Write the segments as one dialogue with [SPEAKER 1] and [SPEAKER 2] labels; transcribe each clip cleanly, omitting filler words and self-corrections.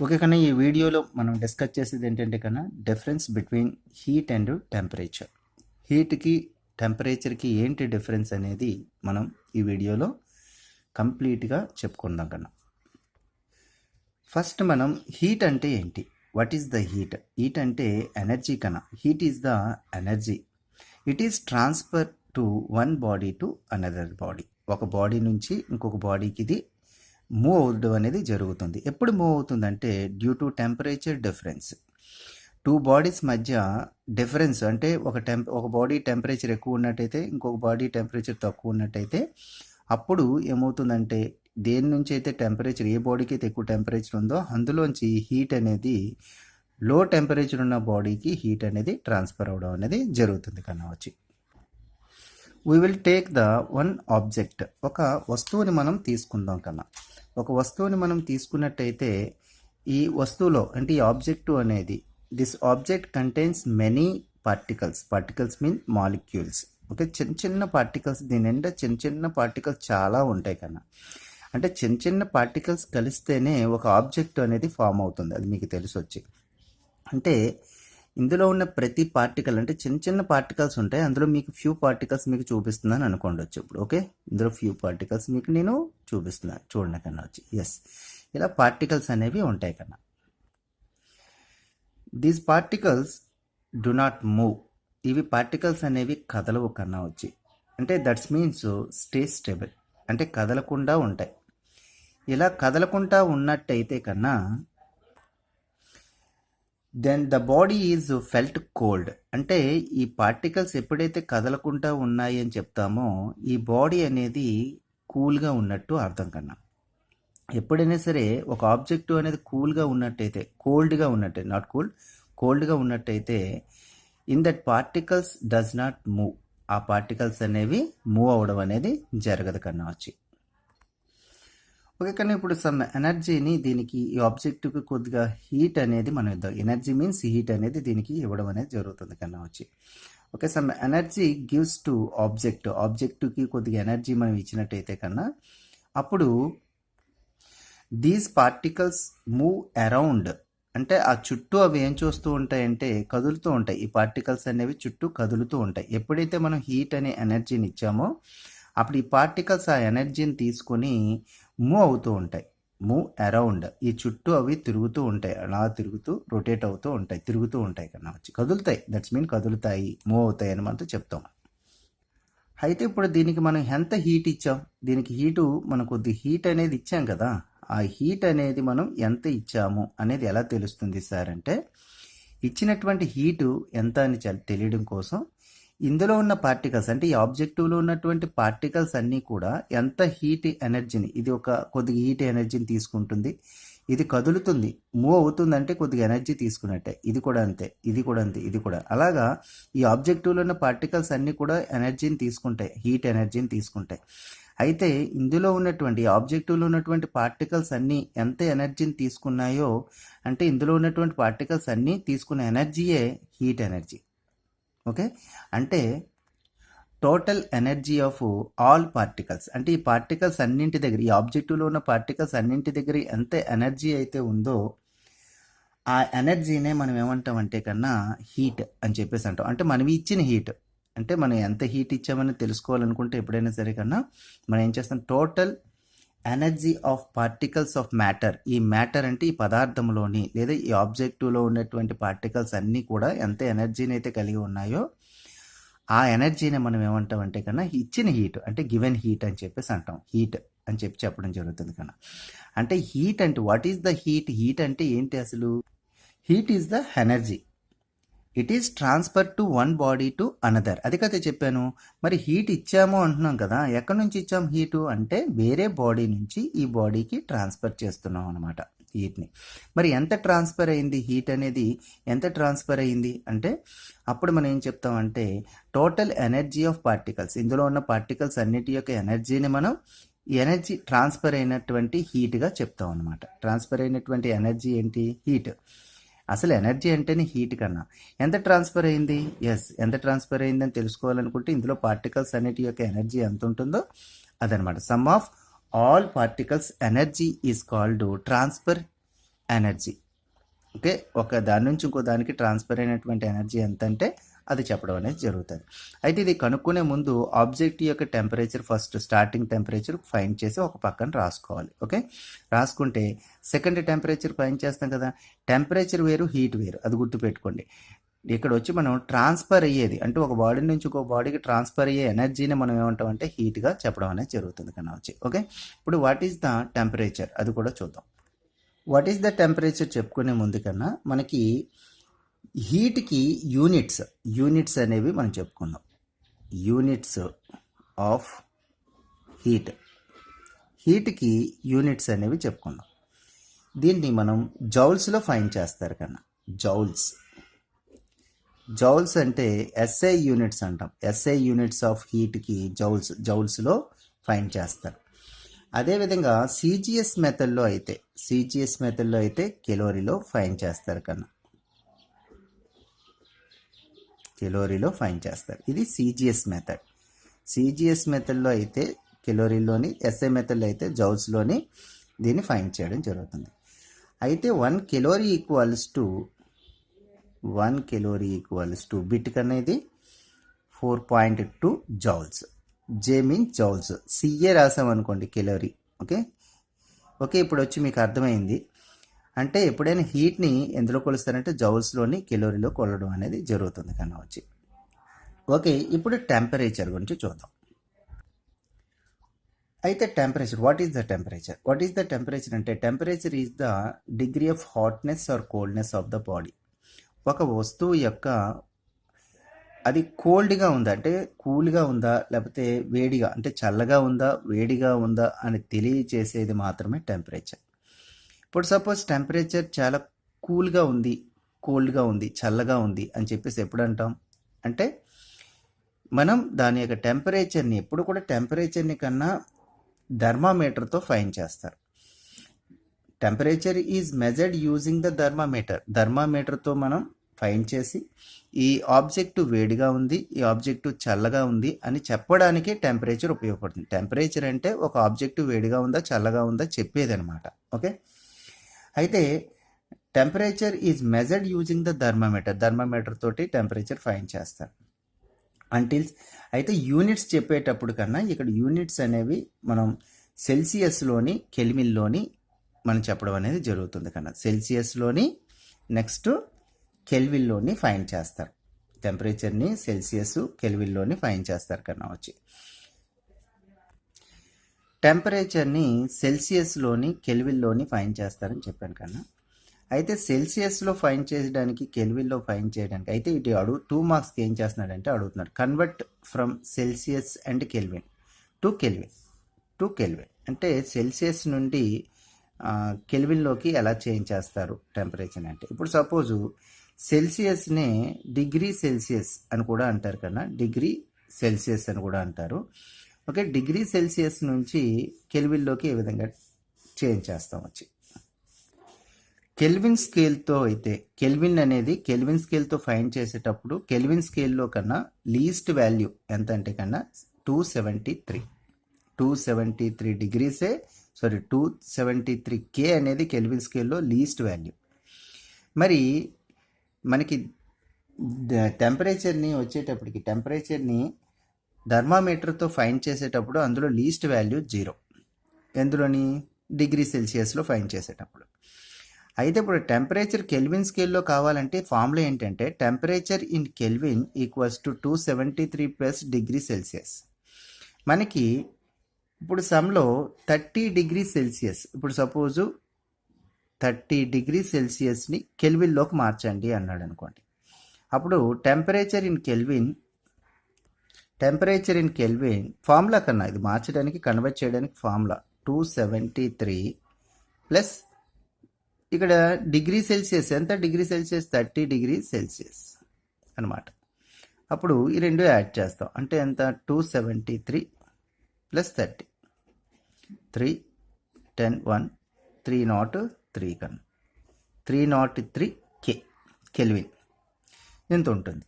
[SPEAKER 1] Okay కన్నా ఈ వీడియోలో మనం డిస్కస్ చేసేది ఏంటంటే కన్నా difference between heat and temperature. హీట్కి టెంపరేచర్కి ఏంటి డిఫరెన్స్ అనేది మనం ఈ వీడియోలో కంప్లీట్గా చెప్పుకుందాం కన్నా. ఫస్ట్ మనం హీట్ అంటే ఏంటి, what is the heat? Heat అంటే ఎనర్జీ కన్నా. Heat is the energy. It is transfer to one body to another body. ఒక బాడీ నుంచి ఇంకొక బాడీకి ఇది మూవ్ అవ్వడం అనేది జరుగుతుంది. ఎప్పుడు మూవ్ అవుతుందంటే due to temperature difference. Two bodies మధ్య డిఫరెన్స్ అంటే ఒక బాడీ టెంపరేచర్ ఎక్కువ ఉన్నట్టయితే ఇంకొక బాడీ టెంపరేచర్ తక్కువ ఉన్నట్టయితే అప్పుడు ఏమవుతుందంటే దేని నుంచి అయితే టెంపరేచర్, ఏ బాడీకి అయితే ఎక్కువ టెంపరేచర్ ఉందో అందులోంచి హీట్ అనేది లో టెంపరేచర్ ఉన్న బాడీకి హీట్ అనేది ట్రాన్స్ఫర్ అవ్వడం అనేది జరుగుతుంది కన్నా వచ్చి. We will take the one object. ఒక వస్తువుని మనం తీసుకుందాం కన్నా. ఒక వస్తువుని మనం తీసుకున్నట్టయితే ఈ వస్తువులో అంటే ఈ ఆబ్జెక్ట్ అనేది, this object contains many particles. Particles mean molecules. Okay, చిన్న చిన్న పార్టికల్స్, దీని నిండా చిన్న చిన్న పార్టికల్స్ చాలా ఉంటాయి కన్నా. అంటే చిన్న చిన్న పార్టికల్స్ కలిస్తేనే ఒక ఆబ్జెక్ట్ అనేది ఫామ్ అవుతుంది. అది మీకు తెలిసి వచ్చి అంటే ఇందులో ఉన్న ప్రతి పార్టికల్ అంటే చిన్న చిన్న పార్టికల్స్ ఉంటాయి. అందులో మీకు ఫ్యూ పార్టికల్స్ మీకు చూపిస్తున్నాను అనుకోండి వచ్చి ఇప్పుడు. ఓకే, ఇందులో ఫ్యూ పార్టికల్స్ మీకు నేను చూపిస్తున్నాను చూడండి కన్నా వచ్చి. ఎస్, ఇలా పార్టికల్స్ అనేవి ఉంటాయి కన్నా. These particles do not move. ఇవి పార్టికల్స్ అనేవి కదలవు కన్నా వచ్చి. అంటే దట్స్ మీన్స్ స్టే స్టేబుల్, అంటే కదలకుండా ఉంటాయి. ఇలా కదలకుండా ఉన్నట్టయితే కన్నా then the body is felt cold. అంటే ఈ పార్టికల్స్ ఎప్పుడైతే కదలకుండా ఉన్నాయి అని చెప్తామో ఈ బాడీ అనేది కూల్గా ఉన్నట్టు అర్థం కన్నా. ఎప్పుడైనా సరే ఒక ఆబ్జెక్టు అనేది కూల్గా ఉన్నట్టయితే, కోల్డ్గా ఉన్నట్టయితే, నాట్ కూల్డ్, కోల్డ్గా ఉన్నట్టయితే in that particles does not move. ఆ పార్టికల్స్ అనేవి మూవ్ అవ్వడం అనేది జరగదు కన్నా వచ్చి. ఓకే, కానీ ఇప్పుడు సమ్ ఎనర్జీని దీనికి, ఈ ఆబ్జెక్ట్కి కొద్దిగా హీట్ అనేది మనం ఇద్దాం. ఎనర్జీ మీన్స్ హీట్ అనేది దీనికి ఇవ్వడం అనేది జరుగుతుంది కన్నా వచ్చి. Okay, some energy gives to object. ఆబ్జెక్ట్కి కొద్దిగా ఎనర్జీ మనం ఇచ్చినట్టయితే కన్నా అప్పుడు దీస్ పార్టికల్స్ మూవ్ అరౌండ్. అంటే ఆ చుట్టూ అవి ఏం చూస్తూ ఉంటాయంటే కదులుతూ ఉంటాయి. ఈ పార్టికల్స్ అనేవి చుట్టూ కదులుతూ ఉంటాయి. ఎప్పుడైతే మనం హీట్ అనే ఎనర్జీని ఇచ్చామో అప్పుడు ఈ పార్టికల్స్ ఆ ఎనర్జీని తీసుకొని మూవ్ అవుతూ ఉంటాయి. మూవ్ అరౌండ్, ఈ చుట్టూ అవి తిరుగుతూ ఉంటాయి. అలా తిరుగుతూ రొటేట్ అవుతూ ఉంటాయి, తిరుగుతూ ఉంటాయి కన్నా వచ్చి. కదులుతాయి, దట్స్ మీన్ కదులుతాయి, మూవ్ అవుతాయి అని మనతో చెప్తాం. అయితే ఇప్పుడు దీనికి మనం ఎంత హీట్ ఇచ్చాం, దీనికి హీటు మనం కొద్ది హీట్ అనేది ఇచ్చాం కదా. ఆ హీట్ అనేది మనం ఎంత ఇచ్చాము అనేది ఎలా తెలుస్తుంది సార్ అంటే, ఇచ్చినటువంటి హీటు ఎంత అని తెలియడం కోసం ఇందులో ఉన్న పార్టికల్స్ అంటే ఈ ఆబ్జెక్టివ్లో ఉన్నటువంటి పార్టికల్స్ అన్నీ కూడా ఎంత హీట్ ఎనర్జీని, ఇది ఒక కొద్దిగా హీట్ ఎనర్జీని తీసుకుంటుంది, ఇది కదులుతుంది, మూవ్ అవుతుంది అంటే కొద్దిగా ఎనర్జీ తీసుకున్నట్టే. ఇది కూడా అంతే, ఇది కూడా అంతే, ఇది కూడా అలాగా. ఈ ఆబ్జెక్టివ్లో ఉన్న పార్టికల్స్ అన్నీ కూడా ఎనర్జీని తీసుకుంటాయి, హీట్ ఎనర్జీని తీసుకుంటాయి. అయితే ఇందులో ఉన్నటువంటి ఆబ్జెక్టివ్లో ఉన్నటువంటి పార్టికల్స్ అన్నీ ఎంత ఎనర్జీని తీసుకున్నాయో అంటే ఇందులో ఉన్నటువంటి పార్టికల్స్ అన్నీ తీసుకున్న ఎనర్జీయే హీట్ ఎనర్జీ. ఓకే, అంటే total energy of all particles, అంటే ఈ పార్టికల్స్ అన్నింటి దగ్గర, ఈ ఆబ్జెక్టివ్లో ఉన్న పార్టికల్స్ అన్నింటి దగ్గర ఎంత ఎనర్జీ అయితే ఉందో ఆ ఎనర్జీనే మనం ఏమంటామంటే కన్నా హీట్ అని చెప్పేసి అంటాం. అంటే మనం ఇచ్చిన హీట్, అంటే మనం ఎంత హీట్ ఇచ్చామని తెలుసుకోవాలనుకుంటే ఎప్పుడైనా సరే కన్నా మనం ఏం చేస్తాం, total energy of particles of matter. ఈ మ్యాటర్ అంటే ఈ పదార్థంలోని లేదా ఈ ఆబ్జెక్టివ్లో ఉన్నటువంటి పార్టికల్స్ అన్నీ కూడా ఎంత ఎనర్జీని అయితే కలిగి ఉన్నాయో ఆ ఎనర్జీని మనం ఏమంటామంటే కన్నా ఇచ్చిన హీట్, అంటే గివెన్ హీట్ అని చెప్పేసి అంటాం. హీట్ అని చెప్పడం జరుగుతుంది కన్నా. అంటే హీట్ అంటే what is the heat? Heat అంటే ఏంటి అసలు? Heat is the energy. It is transfer to one body to another. అది కదా చెప్పాను. మరి హీట్ ఇచ్చాము అంటున్నాం కదా, ఎక్కడి నుంచి ఇచ్చాం హీటు అంటే వేరే బాడీ నుంచి ఈ బాడీకి ట్రాన్స్ఫర్ చేస్తున్నాం అనమాట హీట్ని. మరి ఎంత ట్రాన్స్ఫర్ అయింది హీట్ అనేది, ఎంత ట్రాన్స్ఫర్ అయింది అంటే అప్పుడు మనం ఏం చెప్తామంటే టోటల్ ఎనర్జీ ఆఫ్ పార్టికల్స్, ఇందులో ఉన్న పార్టికల్స్ అన్నిటి యొక్క ఎనర్జీని మనం ఎనర్జీ ట్రాన్స్ఫర్ అయినటువంటి హీట్గా చెప్తాం అనమాట. ట్రాన్స్ఫర్ అయినటువంటి ఎనర్జీ ఏంటి? హీట్. అసలు ఎనర్జీ అంటేనే హీట్ కన్నా. ఎంత ట్రాన్స్ఫర్ అయింది? ఎస్, ఎంత ట్రాన్స్ఫర్ అయిందని తెలుసుకోవాలనుకుంటే ఇందులో పార్టికల్స్ అన్నిటి యొక్క ఎనర్జీ ఎంత ఉంటుందో అదనమాట. Some of all particles energy is called transfer energy. Okay, ఒక దాని నుంచి ఇంకో దానికి ట్రాన్స్ఫర్ అయినటువంటి ఎనర్జీ ఎంత అంటే అది చెప్పడం అనేది జరుగుతుంది. అయితే ఇది కనుక్కునే ముందు ఆబ్జెక్ట్ యొక్క temperature first starting temperature find చేసి ఒక పక్కన రాసుకోవాలి. ఓకే, రాసుకుంటే సెకండ్ టెంపరేచర్ ఫైండ్ చేస్తాం కదా, టెంపరేచర్ వేరు హీట్ వేరు, అది గుర్తుపెట్టుకోండి. ఇక్కడ వచ్చి మనం ట్రాన్స్ఫర్ అయ్యేది అంటే ఒక బాడీ నుంచి ఇంకో బాడీకి ట్రాన్స్ఫర్ అయ్యే ఎనర్జీని మనం ఏమంటామంటే హీట్గా చెప్పడం అనేది జరుగుతుంది కన్నా వచ్చి. ఓకే, ఇప్పుడు వాట్ ఈస్ ద టెంపరేచర్ అది కూడా చూద్దాం. వాట్ ఈస్ ద టెంపరేచర్ చెప్పుకునే ముందు కన్నా మనకి హీట్కి యూనిట్స్ అనేవి మనం చెప్పుకుందాం. యూనిట్స్ ఆఫ్ హీట్కి యూనిట్స్ అనేవి చెప్పుకుందాం. దీన్ని మనం జౌల్స్లో ఫైండ్ చేస్తారు కన్నా. జౌల్స్ అంటే ఎస్ఐ యూనిట్స్ అంటాం. ఎస్ఐ యూనిట్స్ ఆఫ్ హీట్కి జౌల్స్లో ఫైండ్ చేస్తారు. అదేవిధంగా సిజిఎస్ మెథడ్లో అయితే కెలోరీలో ఫైండ్ చేస్తారు కన్నా. కెలోరీలో ఫైండ్ చేస్తారు. ఇది సిజిఎస్ మెథడ్లో అయితే కెలోరీలోని, ఎస్ఐ మెథడ్లో అయితే జౌల్స్లోని దీన్ని ఫైండ్ చేయడం జరుగుతుంది. అయితే 1 కెలోరీ ఈక్వల్స్ టు బిట్ కన్నా ఇది 4.2 joules. J means joules, CA రాసామనుకోండి కెలోరీ. ఓకే, ఇప్పుడు వచ్చి మీకు అర్థమైంది. అంటే ఎప్పుడైనా హీట్ని ఎందులో కొలుస్తారంటే జౌల్స్లోని కెలోరీలో కొలవడం అనేది జరుగుతుంది కన్నా వచ్చి. ఓకే, ఇప్పుడు టెంపరేచర్ గురించి చూద్దాం. అయితే temperature, what is the temperature అంటే temperature is the degree of hotness or coldness of the body. ఒక వస్తువు యొక్క అది కోల్డ్గా ఉందా అంటే కూల్గా ఉందా, లేకపోతే వేడిగా అంటే చల్లగా ఉందా, వేడిగా ఉందా అని తెలియచేసేది మాత్రమే టెంపరేచర్. ఇప్పుడు సపోజ్ టెంపరేచర్ చాలా కూల్గా ఉంది, కోల్డ్గా ఉంది, చల్లగా ఉంది అని చెప్పేసి ఎప్పుడు అంటాం అంటే మనం దాని యొక్క టెంపరేచర్ని ఎప్పుడు కూడా టెంపరేచర్ని కన్నా థర్మామీటర్తో ఫైండ్ చేస్తారు. Temperature is measured using the థర్మామీటర్తో మనం ఫైండ్ చేసి ఈ ఆబ్జెక్టు వేడిగా ఉంది, ఈ ఆబ్జెక్టు చల్లగా ఉంది అని చెప్పడానికి టెంపరేచర్ ఉపయోగపడుతుంది. టెంపరేచర్ అంటే ఒక ఆబ్జెక్టు వేడిగా ఉందా చల్లగా ఉందా చెప్పేది అనమాట. ఓకే, అయితే temperature is measured using the thermometer తోటి టెంపరేచర్ ఫైండ్ చేస్తారు. అయితే యూనిట్స్ చెప్పేటప్పుడు కన్నా ఇక్కడ యూనిట్స్ అనేవి మనం సెల్సియస్లోని, కెల్విన్లోని మనం చెప్పడం అనేది జరుగుతుంది కన్నా. సెల్సియస్లోని నెక్స్ట్ కెల్విన్లోని ఫైండ్ చేస్తారు. టెంపరేచర్ని సెల్సియస్, కెల్విన్లోని ఫైండ్ చేస్తారు కన్నా వచ్చి. టెంపరేచర్ని సెల్సియస్లోని, కెల్విన్లోని ఫైండ్ చేస్తారని చెప్పాను కన్నా. అయితే సెల్సియస్లో ఫైండ్ చేయడానికి, కెల్విన్లో ఫైండ్ చేయడానికి అయితే ఇటు 2 మార్క్స్కి ఏం చేస్తున్నాడంటే అడుగుతున్నాడు convert from Celsius and kelvin to kelvin అంటే సెల్సియస్ నుండి కెల్విన్లోకి ఎలా చేంజ్ చేస్తారు టెంపరేచర్ అంటే. ఇప్పుడు సపోజు సెల్సియస్నే డిగ్రీ సెల్సియస్ అని కూడా అంటారు కన్నా, డిగ్రీ సెల్సియస్ అని కూడా అంటారు. ఓకే, డిగ్రీ సెల్సియస్ నుంచి కెల్విన్లోకి ఏ విధంగా చేంజ్ చేస్తాం వచ్చి. కెల్విన్ స్కేల్తో అయితే కెల్విన్ స్కేల్తో ఫైండ్ చేసేటప్పుడు కెల్విన్ స్కేల్లో కన్నా లీస్ట్ వాల్యూ ఎంత అంటే కన్నా 273 డిగ్రీసే 273 కే అనేది కెల్విన్ స్కేల్లో లీస్ట్ వాల్యూ. మరి మనకి టెంపరేచర్ని వచ్చేటప్పటికి టెంపరేచర్ని థర్మామీటర్తో ఫైండ్ చేసేటప్పుడు అందులో లీస్ట్ వాల్యూ 0, ఎందులోని డిగ్రీ సెల్సియస్లో ఫైండ్ చేసేటప్పుడు. అయితే ఇప్పుడు టెంపరేచర్ కెల్విన్ స్కేల్లో కావాలంటే ఫార్ములా ఏంటంటే temperature in kelvin equals to 273 plus degree Celsius. మనకి ఇప్పుడు సమ్లో 30 డిగ్రీ సెల్సియస్, ఇప్పుడు సపోజు 30 డిగ్రీ సెల్సియస్ని కెల్విన్లోకి మార్చండి అన్నాడు అనుకోండి. అప్పుడు టెంపరేచర్ ఇన్ కెల్విన్ ఫార్ములా కన్నా ఇది మార్చడానికి, కన్వర్ట్ చేయడానికి ఫార్ములా 273 ప్లస్ ఇక్కడ డిగ్రీ సెల్సియస్ ఎంత, డిగ్రీ సెల్సియస్ 30 డిగ్రీ సెల్సియస్ అనమాట. అప్పుడు ఈ రెండు యాడ్ చేస్తాం అంటే ఎంత 273 ప్లస్ 30 3 10 1 303 కన్నా 303 కెల్విన్ ఎంత ఉంటుంది.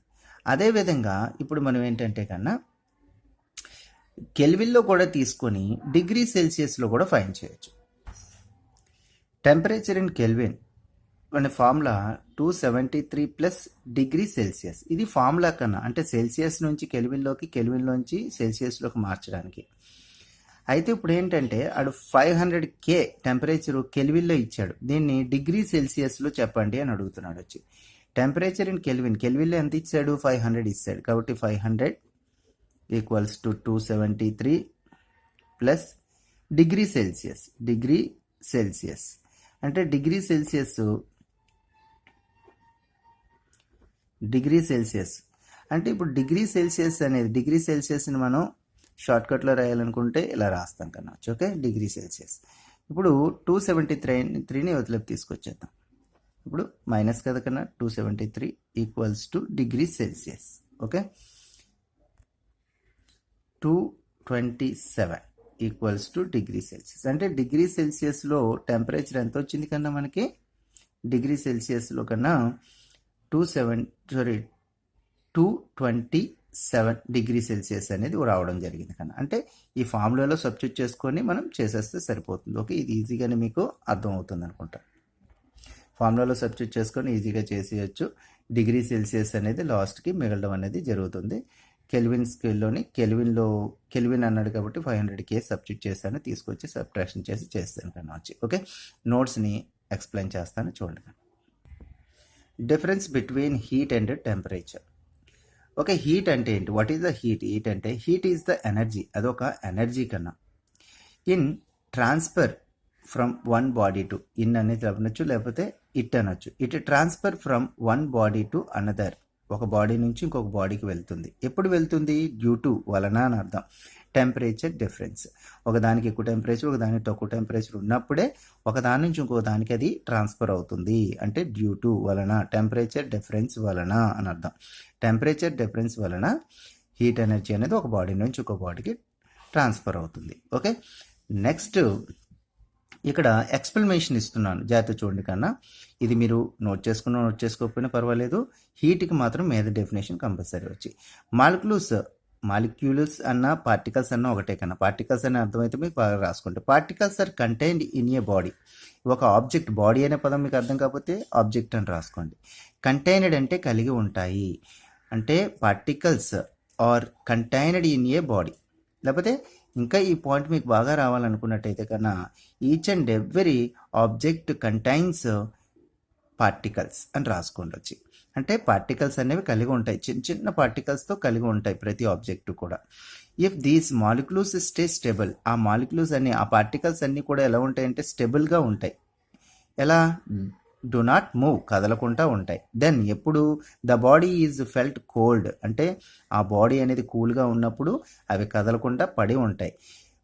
[SPEAKER 1] అదేవిధంగా ఇప్పుడు మనం ఏంటంటే కన్నా కెల్విన్లో కూడా తీసుకొని డిగ్రీ సెల్సియస్లో కూడా ఫైండ్ చేయొచ్చు. టెంపరేచర్ ఇన్ కెల్విన్ మన ఫార్ములా 273 ప్లస్ డిగ్రీ సెల్సియస్. ఇది ఫార్ములా కన్నా అంటే సెల్సియస్ నుంచి కెల్విన్లోకి, కెల్విన్లోంచి సెల్సియస్లోకి మార్చడానికి. అయితే ఇప్పుడు ఏంటంటే ఆడు 500K టెంపరేచరు కెల్విన్లో ఇచ్చాడు. దీన్ని డిగ్రీ సెల్సియస్లో చెప్పండి అని అడుగుతున్నాడు వచ్చి. టెంపరేచర్ ఇన్ కెల్విన్, కెల్విన్లో ఎంత ఇచ్చాడు? 500 ఇచ్చాడు. కాబట్టి 500 equals to 273 plus degree Celsius. Degree Celsius అంటే డిగ్రీ సెల్సియస్ అంటే ఇప్పుడు డిగ్రీ సెల్సియస్ అనేది డిగ్రీ సెల్సియస్ని మనం షార్ట్కట్లో రాయాలనుకుంటే ఇలా రాస్తాం కనవచ్చు. Okay, degree Celsius. ఇప్పుడు 273ని అవతలకి తీసుకొచ్చేద్దాం. ఇప్పుడు మైనస్ కదా కన్నా 273 equals to degree Celsius. Okay, 227 equals to degree Celsius. అంటే డిగ్రీ సెల్సియస్లో టెంపరేచర్ ఎంత వచ్చింది కన్నా మనకి? డిగ్రీ సెల్సియస్లో కన్నా 227 డిగ్రీ సెల్సియస్ అనేది రావడం జరిగింది కన్నా. అంటే ఈ ఫార్ములాలో సబ్స్టిట్యూట్ చేసుకొని మనం చేసేస్తే సరిపోతుంది. ఓకే, ఇది ఈజీగానే మీకు అర్థమవుతుంది అనుకుంటా. ఫార్ములాలో సబ్స్టిట్యూట్ చేసుకొని ఈజీగా చేసేయచ్చు. డిగ్రీ సెల్సియస్ అనేది లాస్ట్కి మిగలడం అనేది జరుగుతుంది. కెల్విన్ స్కేల్లోని కెల్విన్ అన్నాడు కాబట్టి 500K సబ్స్టిట్యూట్ చేస్తాను, తీసుకొచ్చి సబ్ట్రాక్షన్ చేసి చేస్తాను కన్నా వచ్చి. ఓకే, నోట్స్ని ఎక్స్ప్లెయిన్ చేస్తాను చూడండి. Difference between heat and temperature. Okay, heat అంటే ఏంటి? What is the heat? Heat అంటే హీట్ ఈజ్ ద ఎనర్జీ, అదొక ఎనర్జీ కన్నా. In transfer from one body to, in అనేది అనొచ్చు లేకపోతే ఇట్ అనొచ్చు. It transfer from one body to another, ఒక బాడీ నుంచి ఇంకొక బాడీకి వెళ్తుంది. ఎప్పుడు వెళ్తుంది? డ్యూ టు, వలన అని అర్థం. టెంపరేచర్ డిఫరెన్స్, ఒకదానికి ఎక్కువ టెంపరేచర్ ఒకదానికి తక్కువ టెంపరేచర్ ఉన్నప్పుడే ఒకదాని నుంచి ఇంకో దానికి అది ట్రాన్స్ఫర్ అవుతుంది. అంటే డ్యూ టు, వలన, టెంపరేచర్ డిఫరెన్స్ వలన అని అర్థం. టెంపరేచర్ డిఫరెన్స్ వలన హీట్ ఎనర్జీ అనేది ఒక బాడీ నుంచి ఇంకో బాడీకి ట్రాన్స్ఫర్ అవుతుంది. ఓకే, నెక్స్ట్ ఇక్కడ ఎక్స్ప్లెనేషన్ ఇస్తున్నాను, జాగ్రత్త చూడండి కన్నా. ఇది మీరు నోట్ చేసుకోకపోయినా పర్వాలేదు. హీట్కి మాత్రం మీద డెఫినేషన్ కంపల్సరీ వచ్చి. మాలిక్యూల్స్ అన్న పార్టికల్స్ అన్న ఒకటే కన్నా. పార్టికల్స్ అనే అర్థమైతే మీకు బాగా రాసుకోండి. Particles are contained in a body. ఒక ఆబ్జెక్ట్, బాడీ అనే పదం మీకు అర్థం కాకపోతే ఆబ్జెక్ట్ అని రాసుకోండి. కంటైనడ్ అంటే కలిగి ఉంటాయి, అంటే particles are contained in a body. లేకపోతే ఇంకా ఈ పాయింట్ మీకు బాగా రావాలనుకున్నట్టయితే కన్నా, each and every object contains particles అని రాసుకోండి వచ్చి. అంటే పార్టికల్స్ అనేవి కలిగి ఉంటాయి, చిన్న చిన్న పార్టికల్స్తో కలిగి ఉంటాయి ప్రతి ఆబ్జెక్టు కూడా. If these molecules stay stable, ఆ మాలిక్యూల్స్ అన్ని, ఆ పార్టికల్స్ అన్నీ కూడా ఎలా ఉంటాయంటే స్టేబుల్గా ఉంటాయి. ఎలా? డు నాట్ మూవ్, కదలకుండా ఉంటాయి. దెన్ ఎప్పుడు the body is felt cold, అంటే ఆ బాడీ అనేది కూల్గా ఉన్నప్పుడు అవి కదలకుండా పడి ఉంటాయి.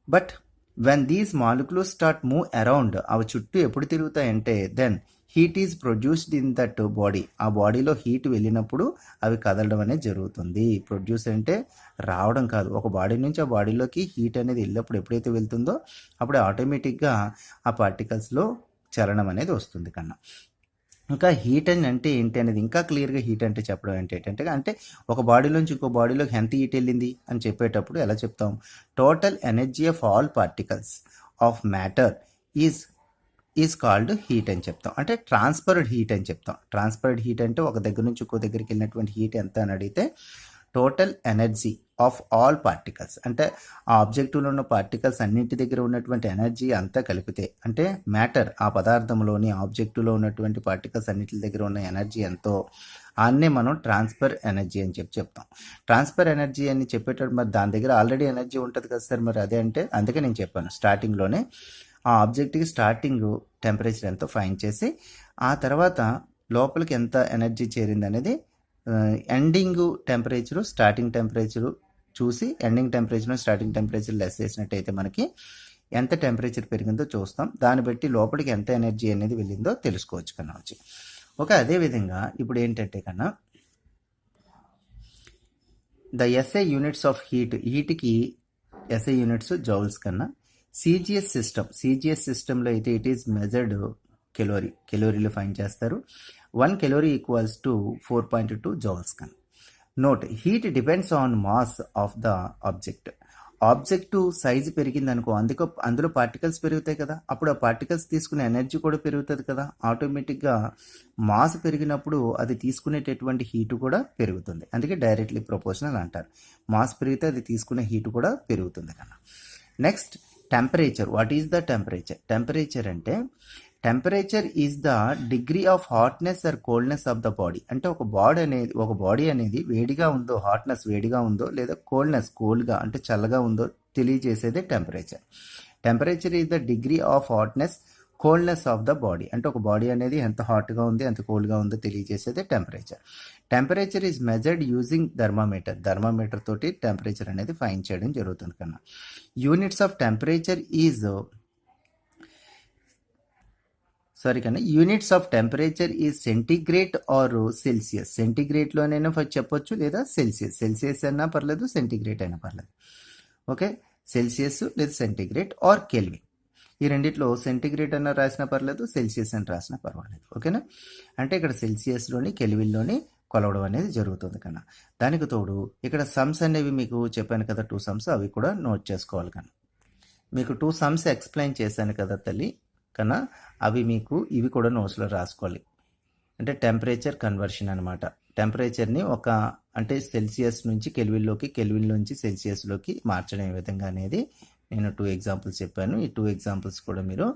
[SPEAKER 1] But when these molecules start move around, అవి చుట్టూ ఎప్పుడు తిరుగుతాయంటే then heat is produced in that body, ఆ బాడీలో హీట్ వెళ్ళినప్పుడు అవి కదలడం అనేది జరుగుతుంది. ప్రొడ్యూస్ అంటే రావడం కాదు, ఒక బాడీ నుంచి ఆ బాడీలోకి హీట్ అనేది వెళ్ళినప్పుడు ఎప్పుడైతే వెళ్తుందో అప్పుడు ఆటోమేటిక్గా ఆ పార్టికల్స్లో చలనం అనేది వస్తుంది కన్నా. ఇంకా హీట్ అంటే ఏంటి అనేది ఇంకా క్లియర్గా హీట్ అంటే చెప్పడం ఏంటంటే అంటే ఒక బాడీలోంచి ఇంకో బాడీలోకి ఎంత హీట్ వెళ్ళింది అని చెప్పేటప్పుడు ఎలా చెప్తాం? Total energy of all particles of matter is called heat అని చెప్తాం. అంటే ట్రాన్స్ఫర్డ్ హీట్ అని చెప్తాం. ట్రాన్స్ఫర్డ్ హీట్ అంటే ఒక దగ్గర నుంచి ఇంకో దగ్గరికి వెళ్ళినటువంటి హీట్ ఎంత అని అడిగితే total energy of all particles, అంటే ఆ ఆబ్జెక్టివ్లో ఉన్న పార్టికల్స్ అన్నింటి దగ్గర ఉన్నటువంటి ఎనర్జీ అంతా కలిపితే, అంటే మ్యాటర్, ఆ పదార్థంలోని ఆబ్జెక్టివ్లో ఉన్నటువంటి పార్టికల్స్ అన్నింటి దగ్గర ఉన్న ఎనర్జీ ఎంతో అన్నే మనం ట్రాన్స్ఫర్ ఎనర్జీ అని చెప్తాం. ట్రాన్స్ఫర్ ఎనర్జీ అని చెప్పేటప్పుడు మరి దాని దగ్గర ఆల్రెడీ ఎనర్జీ ఉంటుంది కదా సార్, మరి అదే అంటే అందుకే నేను చెప్పాను స్టార్టింగ్లోనే ఆ ఆబ్జెక్ట్కి స్టార్టింగ్ టెంపరేచర్ ఎంతో ఫైండ్ చేసి ఆ తర్వాత లోపలికి ఎంత ఎనర్జీ చేరింది అనేది ఎండింగ్ టెంపరేచరు స్టార్టింగ్ టెంపరేచరు చూసి ending temperature starting temperature less చేసినట్టయితే మనకి ఎంత టెంపరేచర్ పెరిగిందో చూస్తాం. దాన్ని బట్టి లోపలికి ఎంత ఎనర్జీ అనేది వెళ్ళిందో తెలుసుకోవచ్చు కన్నా వచ్చి. ఓకే, అదేవిధంగా ఇప్పుడు ఏంటంటే కన్నా ద ఎస్ఐ యూనిట్స్ ఆఫ్ హీట్కి ఎస్ఐ యూనిట్స్ జౌల్స్ కన్నా. సిజిఎస్ సిస్టంలో అయితే ఇట్ ఈస్ మెజర్డ్ కెలోరీలు ఫైండ్ చేస్తారు. 1 calorie ఈక్వల్స్ టు 4.2 జౌల్స్ కన్నా. Note, heat depends on mass of the object. Object size పెరిగిందనుకో అందులో పార్టికల్స్ పెరుగుతాయి కదా, అప్పుడు ఆ పార్టికల్స్ తీసుకునే ఎనర్జీ కూడా పెరుగుతుంది కదా. ఆటోమేటిక్గా మాస్ పెరిగినప్పుడు అది తీసుకునేటటువంటి హీటు కూడా పెరుగుతుంది. అందుకే డైరెక్ట్లీ ప్రపోర్షనల్ అంటారు. మాస్ పెరిగితే అది తీసుకునే హీటు కూడా పెరుగుతుంది కదా. Next temperature. What is the temperature? Temperature అంటే temperature is the degree of hotness or coldness of the body. అంటే ఒక బాడీ అనేది వేడిగా ఉందో, హాట్నెస్ వేడిగా ఉందో, లేదా కోల్డ్నెస్ కూల్గా అంటే చల్లగా ఉందో తెలియజేసేదే temperature. Temperature is the degree of hotness coldness of the body. అంటే ఒక బాడీ అనేది ఎంత హాట్గా ఉంది, ఎంత కోల్డ్గా ఉందో తెలియజేసేదే temperature. Temperature is measured using thermometer తోటి టెంపరేచర్ అనేది ఫైండ్ చేయడం జరుగుతుంది కన్నా. Units of temperature is units of temperature is centigrade or Celsius. సెంటిగ్రేడ్లోనైనా చెప్పొచ్చు, లేదా సెల్సియస్ అయినా పర్లేదు, సెంటిగ్రేడ్ అయినా పర్లేదు. ఓకే, సెల్సియస్ లేదా సెంటిగ్రేడ్ ఆర్ కెల్విన్. ఈ రెండిట్లో సెంటిగ్రేడ్ అన్న రాసినా పర్లేదు, సెల్సియస్ అని రాసినా పర్వాలేదు. ఓకేనా. అంటే ఇక్కడ సెల్సియస్లోని కెల్విన్లోని కొలవడం అనేది జరుగుతుంది కన్నా. దానికి తోడు ఇక్కడ సమ్స్ అనేవి మీకు చెప్పాను కదా, 2 సమ్స్, అవి కూడా నోట్ చేసుకోవాలి కన్నా. మీకు 2 సమ్స్ ఎక్స్ప్లెయిన్ చేశాను కదా తల్లి కన్నా, అవి మీకు ఇవి కూడా నోట్స్లో రాసుకోవాలి. అంటే టెంపరేచర్ కన్వర్షన్ అనమాట. టెంపరేచర్ని అంటే సెల్సియస్ నుంచి కెల్విన్లోకి, కెల్విన్ నుంచి సెల్సియస్లోకి మార్చడం ఏ విధంగా అనేది నేను 2 ఎగ్జాంపుల్స్ చెప్పాను. ఈ 2 ఎగ్జాంపుల్స్ కూడా మీరు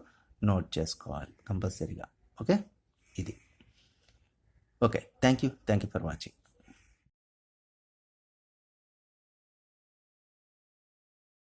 [SPEAKER 1] నోట్ చేసుకోవాలి కంపల్సరీగా. ఓకే, ఇది okay. Thank you for watching.